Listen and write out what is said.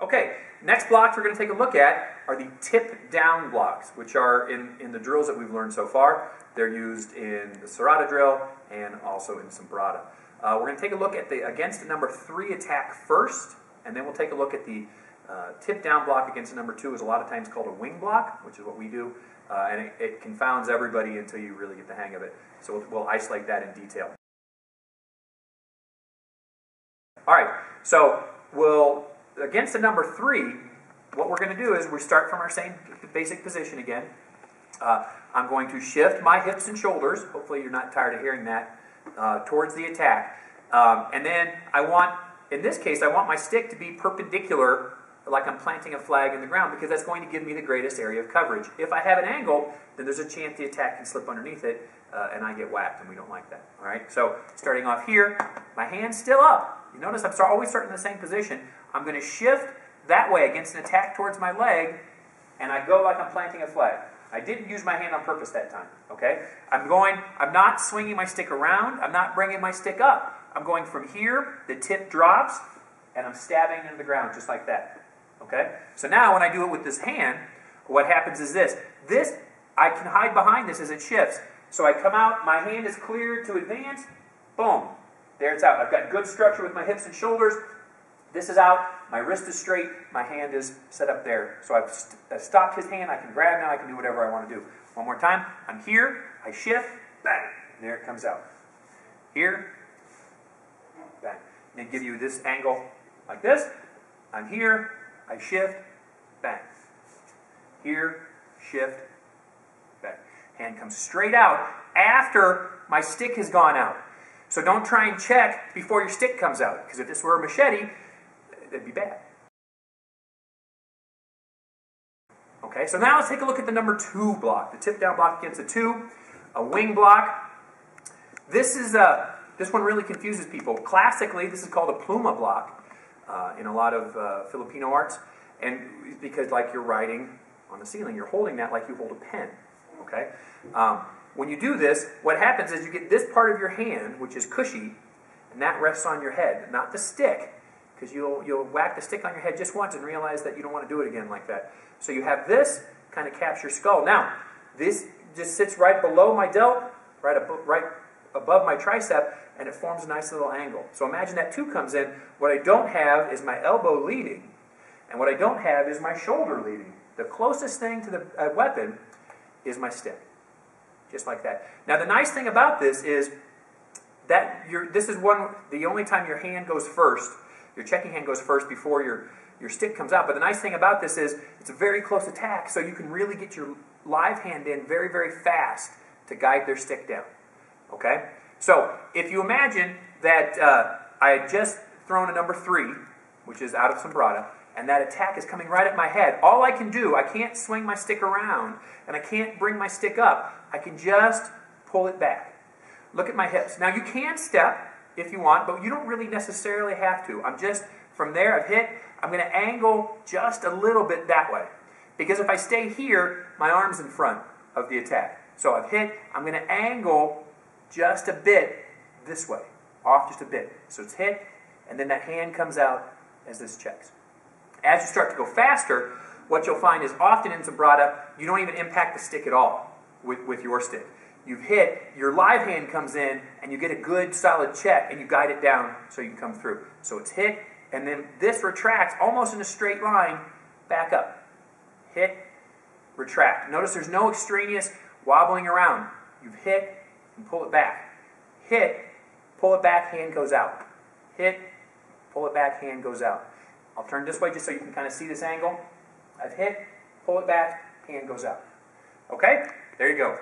Okay, next blocks we're going to take a look at are the tip down blocks, which are in the drills that we've learned so far. They're used in the Serrata drill and also in Zimbrata. We're going to take a look at the against the number 3 attack first, and then we'll take a look at the tip down block against the number 2 is a lot of times called a wing block, which is what we do, and it confounds everybody until you really get the hang of it. So we'll isolate that in detail. All right, so against the number 3, what we're going to do is we start from our same basic position again. I'm going to shift my hips and shoulders, hopefully you're not tired of hearing that, towards the attack. And then in this case, I want my stick to be perpendicular, like I'm planting a flag in the ground, because that's going to give me the greatest area of coverage. If I have an angle, then there's a chance the attack can slip underneath it, and I get whacked, and we don't like that. All right, so starting off here, my hand's still up. You notice I'm always starting in the same position. I'm going to shift that way against an attack towards my leg, and I go like I'm planting a flag. I didn't use my hand on purpose that time, okay? I'm not swinging my stick around. I'm not bringing my stick up. I'm going from here, the tip drops, and I'm stabbing into the ground just like that, okay? So now when I do it with this hand, what happens is this. I can hide behind this as it shifts. So I come out, my hand is cleared to advance, boom. There it's out. I've got good structure with my hips and shoulders. This is out. My wrist is straight. My hand is set up there. So I've stopped his hand. I can grab now. I can do whatever I want to do. One more time. I'm here. I shift. Bang. And there it comes out. Here. Bang. And give you this angle like this. I'm here. I shift. Bang. Here. Shift. Bang. Hand comes straight out after my stick has gone out. So don't try and check before your stick comes out, because if this were a machete, that'd be bad. Okay, so now let's take a look at the number 2 block, the tip down block against a 2, a wing block. This one really confuses people. Classically, this is called a pluma block in a lot of Filipino arts, and because like you're writing on the ceiling, you're holding that like you hold a pen. Okay. When you do this, what happens is you get this part of your hand, which is cushy, and that rests on your head, not the stick, because you'll whack the stick on your head just once and realize that you don't want to do it again like that. So you have this kind of caps your skull. Now, this just sits right below my delt, right above my tricep, and it forms a nice little angle. So imagine that 2 comes in. What I don't have is my elbow leading, and what I don't have is my shoulder leading. The closest thing to the weapon is my stick. Just like that. Now the nice thing about this is that the only time your hand goes first, your checking hand goes first before your stick comes out. But the nice thing about this is it's a very close attack, so you can really get your live hand in very, very fast to guide their stick down. Okay? So if you imagine that I had just thrown a number 3, which is out of Zimbrata, and that attack is coming right at my head, all I can do, I can't swing my stick around, and I can't bring my stick up. I can just pull it back. Look at my hips. Now you can step if you want, but you don't really necessarily have to. From there I've hit, I'm going to angle just a little bit that way. Because if I stay here, my arm's in front of the attack. So I've hit, I'm going to angle just a bit this way, off just a bit. So it's hit, and then that hand comes out as this checks. As you start to go faster, what you'll find is often in Zimbrata, you don't even impact the stick at all with your stick. You've hit, your live hand comes in, and you get a good solid check, and you guide it down so you can come through. So it's hit, and then this retracts almost in a straight line, back up. Hit, retract. Notice there's no extraneous wobbling around. You've hit and pull it back. Hit, pull it back, hand goes out. Hit, pull it back, hand goes out. I'll turn this way just so you can kind of see this angle. I've hit, pull it back, hand goes out. Okay? There you go.